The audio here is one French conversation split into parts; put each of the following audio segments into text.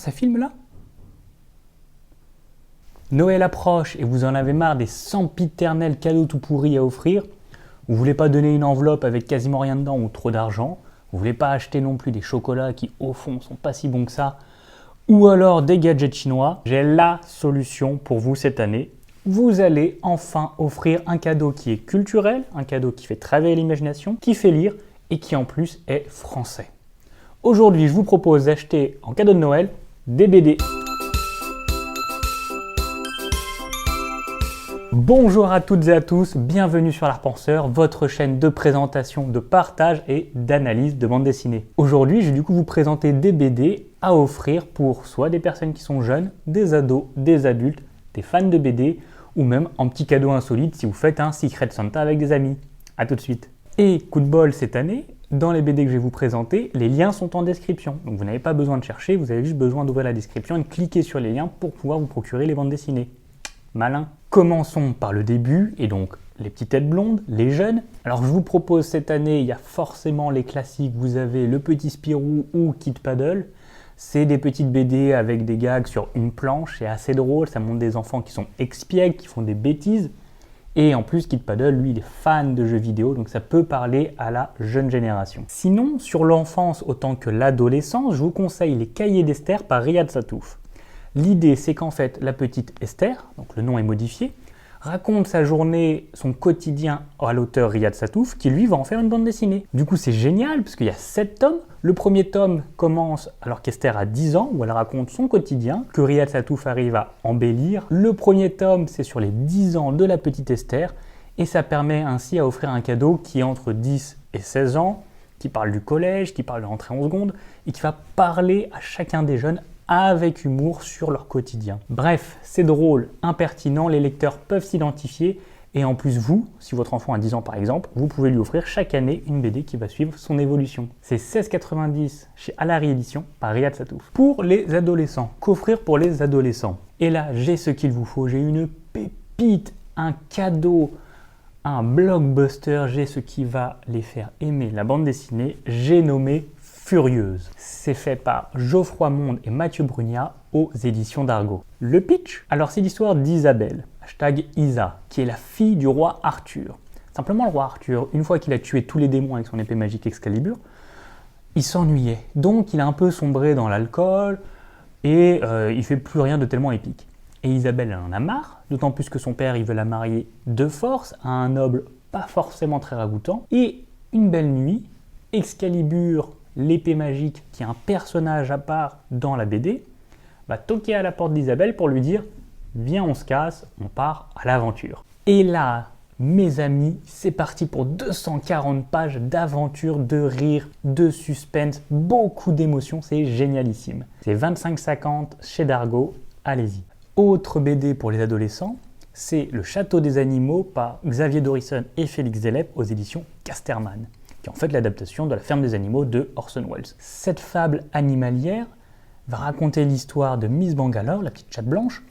Ça filme là? Noël approche et vous en avez marre des sempiternels cadeaux tout pourris à offrir. Vous voulez pas donner une enveloppe avec quasiment rien dedans ou trop d'argent. Vous voulez pas acheter non plus des chocolats qui au fond sont pas si bons que ça. Ou alors des gadgets chinois. J'ai la solution pour vous cette année. Vous allez enfin offrir un cadeau qui est culturel, un cadeau qui fait travailler l'imagination, qui fait lire et qui en plus est français. Aujourd'hui, je vous propose d'acheter en cadeau de Noël des BD. Bonjour à toutes et à tous, bienvenue sur l'Art Penseur, votre chaîne de présentation, de partage et d'analyse de bande dessinée. Aujourd'hui, je vais du coup vous présenter des BD à offrir pour soit des personnes qui sont jeunes, des ados, des adultes, des fans de BD ou même en petit cadeau insolite si vous faites un Secret Santa avec des amis. A tout de suite. Et coup de bol cette année, dans les BD que je vais vous présenter, les liens sont en description. Donc vous n'avez pas besoin de chercher, vous avez juste besoin d'ouvrir la description et de cliquer sur les liens pour pouvoir vous procurer les bandes dessinées. Malin. Commençons par le début, et donc les petites têtes blondes, les jeunes. Alors je vous propose cette année, il y a forcément les classiques, vous avez Le Petit Spirou ou Kid Paddle. C'est des petites BD avec des gags sur une planche, c'est assez drôle, ça montre des enfants qui sont expiègles, qui font des bêtises. Et en plus, Kid Paddle, lui, il est fan de jeux vidéo, donc ça peut parler à la jeune génération. Sinon, sur l'enfance autant que l'adolescence, je vous conseille Les Cahiers d'Esther par Riyad Sattouf. L'idée, c'est qu'en fait, la petite Esther, donc le nom est modifié, raconte sa journée, son quotidien à l'auteur Riyad Sattouf, qui lui va en faire une bande dessinée. Du coup, c'est génial, parce qu'il y a 7 tomes. Le premier tome commence alors qu'Esther a 10 ans, où elle raconte son quotidien, que Riyad Sattouf arrive à embellir. Le premier tome, c'est sur les 10 ans de la petite Esther, et ça permet ainsi à offrir un cadeau qui est entre 10 et 16 ans, qui parle du collège, qui parle de l'entrée en seconde, et qui va parler à chacun des jeunes avec humour sur leur quotidien. Bref, c'est drôle, impertinent, les lecteurs peuvent s'identifier et en plus vous, si votre enfant a 10 ans par exemple, vous pouvez lui offrir chaque année une BD qui va suivre son évolution. C'est 16,90 chez Alary Éditions par Riyad Sattouf. Pour les adolescents, qu'offrir pour les adolescents? Et là, j'ai ce qu'il vous faut, j'ai une pépite, un cadeau, un blockbuster, j'ai ce qui va les faire aimer la bande dessinée, j'ai nommé Furieuse. C'est fait par Geoffroy Monde et Mathieu Brugna aux éditions d'Argo. Le pitch? Alors c'est l'histoire d'Isabelle, hashtag Isa, qui est la fille du roi Arthur. Simplement le roi Arthur, une fois qu'il a tué tous les démons avec son épée magique Excalibur, il s'ennuyait. Donc il a un peu sombré dans l'alcool et il fait plus rien de tellement épique. Et Isabelle, elle en a marre, d'autant plus que son père, il veut la marier de force à un noble pas forcément très ragoûtant. Et une belle nuit, Excalibur, l'épée magique, qui est un personnage à part dans la BD, va toquer à la porte d'Isabelle pour lui dire « Viens, on se casse, on part à l'aventure ». Et là, mes amis, c'est parti pour 240 pages d'aventure, de rire, de suspense, beaucoup d'émotions, c'est génialissime. C'est 25,50 chez Dargo, allez-y. Autre BD pour les adolescents, c'est Le Château des Animaux par Xavier Dorison et Félix Delep aux éditions Casterman, qui est en fait l'adaptation de La Ferme des Animaux de Orson Welles. Cette fable animalière va raconter l'histoire de Miss Bangalore, la petite chatte blanche,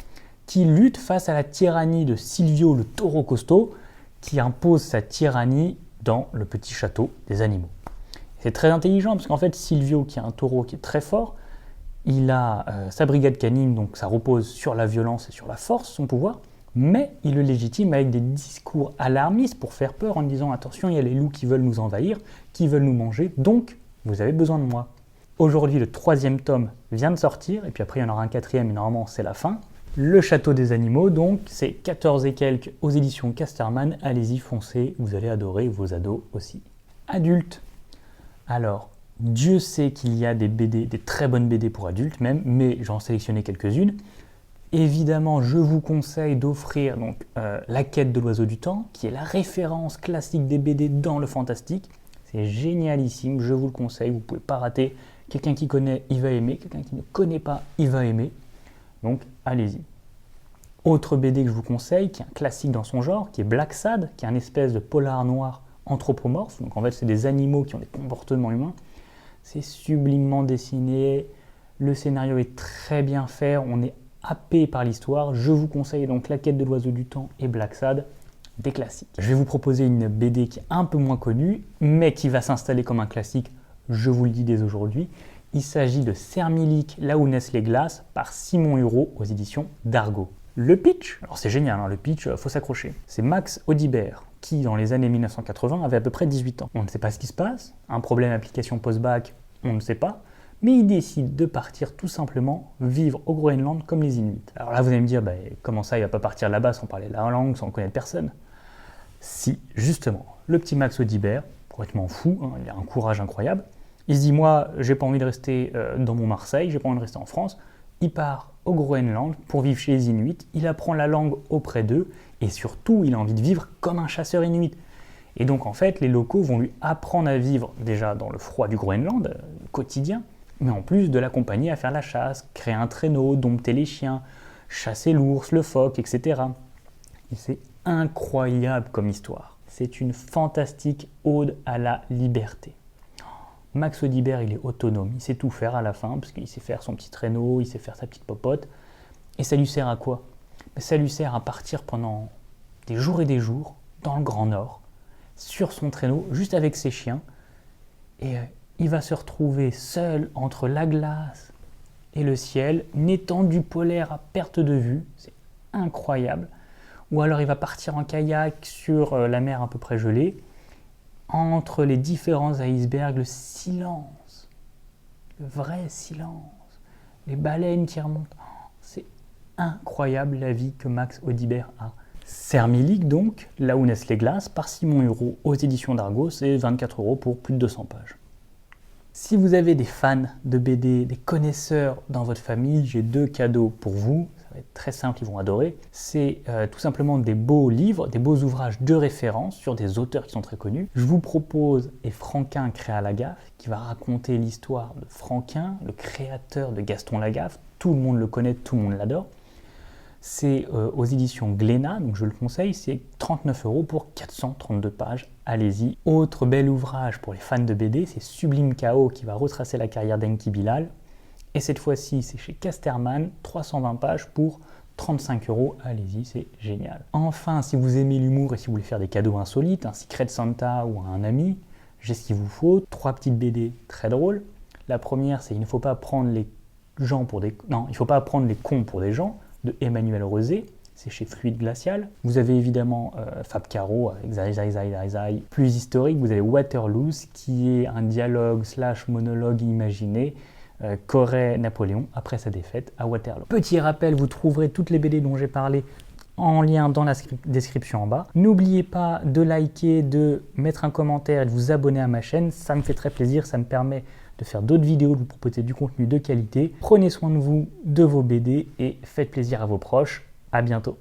qui lutte face à la tyrannie de Silvio le taureau costaud, qui impose sa tyrannie dans le petit château des animaux. C'est très intelligent, parce qu'en fait, Silvio, qui est un taureau qui est très fort, il a sa brigade canine, donc ça repose sur la violence et sur la force, son pouvoir, mais il le légitime avec des discours alarmistes pour faire peur en disant « Attention, il y a les loups qui veulent nous envahir, qui veulent nous manger, donc vous avez besoin de moi ». Aujourd'hui, le 3e tome vient de sortir, et puis après il y en aura un 4e, et normalement c'est la fin. Le Château des Animaux, donc, c'est 14 et quelques aux éditions Casterman. Allez-y, foncez, vous allez adorer, vos ados aussi. Adultes. Alors, Dieu sait qu'il y a des BD, des très bonnes BD pour adultes même, mais j'en sélectionné quelques-unes. Évidemment, je vous conseille d'offrir donc La Quête de l'Oiseau du Temps, qui est la référence classique des BD dans le fantastique. C'est génialissime, je vous le conseille, vous ne pouvez pas rater. Quelqu'un qui connaît, il va aimer. Quelqu'un qui ne connaît pas, il va aimer. Donc, allez-y. Autre BD que je vous conseille, qui est un classique dans son genre, qui est Black Sad, qui est un espèce de polar noir anthropomorphe. Donc, en fait, c'est des animaux qui ont des comportements humains. C'est sublimement dessiné. Le scénario est très bien fait. On est happé par l'histoire. Je vous conseille donc La Quête de l'Oiseau du Temps et Black Sad, des classiques. Je vais vous proposer une BD qui est un peu moins connue, mais qui va s'installer comme un classique, je vous le dis dès aujourd'hui, Il s'agit de Sermilique, là où naissent les glaces, par Simon Hureau aux éditions d'Argo. Le pitch, alors c'est génial, hein, le pitch, faut s'accrocher. C'est Max Audibert qui, dans les années 1980, avait à peu près 18 ans. On ne sait pas ce qui se passe, un problème application post-bac, on ne sait pas, mais il décide de partir tout simplement vivre au Groenland comme les Inuits. Alors là, vous allez me dire, comment ça, il ne va pas partir là-bas sans parler la langue, sans connaître personne? Si, justement, le petit Max Audibert, complètement fou, hein, il a un courage incroyable, il se dit, moi, j'ai pas envie de rester dans mon Marseille, j'ai pas envie de rester en France. Il part au Groenland pour vivre chez les Inuits, il apprend la langue auprès d'eux, et surtout, il a envie de vivre comme un chasseur Inuit. Et donc, en fait, les locaux vont lui apprendre à vivre déjà dans le froid du Groenland, quotidien, mais en plus de l'accompagner à faire la chasse, créer un traîneau, dompter les chiens, chasser l'ours, le phoque, etc. Et c'est incroyable comme histoire. C'est une fantastique ode à la liberté. Max Audibert, il est autonome, il sait tout faire à la fin, parce qu'il sait faire son petit traîneau, il sait faire sa petite popote. Et ça lui sert à quoi? Ça lui sert à partir pendant des jours et des jours, dans le Grand Nord, sur son traîneau, juste avec ses chiens. Et il va se retrouver seul entre la glace et le ciel, une étendue polaire à perte de vue, c'est incroyable. Ou alors il va partir en kayak sur la mer à peu près gelée, entre les différents icebergs, le silence, le vrai silence, les baleines qui remontent. C'est incroyable la vie que Max Audibert a. Sermilique donc, là où naissent les glaces, par Simon Hureau aux éditions d'Argo, c'est 24 € pour plus de 200 pages. Si vous avez des fans de BD, des connaisseurs dans votre famille, j'ai 2 cadeaux pour vous. Ça va être très simple, ils vont adorer. C'est tout simplement des beaux livres, des beaux ouvrages de référence sur des auteurs qui sont très connus. Je vous propose Et Franquin créa Lagaffe, qui va raconter l'histoire de Franquin, le créateur de Gaston Lagaffe. Tout le monde le connaît, tout le monde l'adore. C'est aux éditions Glénat, donc je le conseille, c'est 39 € pour 432 pages, allez-y. Autre bel ouvrage pour les fans de BD, c'est Sublime Chaos qui va retracer la carrière d'Enki Bilal. Et cette fois-ci, c'est chez Casterman, 320 pages pour 35 €, allez-y, c'est génial. Enfin, si vous aimez l'humour et si vous voulez faire des cadeaux insolites, un Secret Santa ou un ami, j'ai ce qu'il vous faut, 3 petites BD très drôles. La première, c'est Il ne faut pas prendre les gens pour des... Non, il ne faut pas prendre les cons pour des gens, de Emmanuel Rosé, c'est chez Fluide Glacial. Vous avez évidemment Fab Caro avec Zai Zai Zai Zai Zai. Plus historique, vous avez Waterloose qui est un dialogue / monologue imaginé qu'aurait Napoléon après sa défaite à Waterloo. Petit rappel, vous trouverez toutes les BD dont j'ai parlé en lien dans la description en bas. N'oubliez pas de liker, de mettre un commentaire et de vous abonner à ma chaîne, ça me fait très plaisir, ça me permet de faire d'autres vidéos, de vous proposer du contenu de qualité. Prenez soin de vous, de vos BD et faites plaisir à vos proches. À bientôt.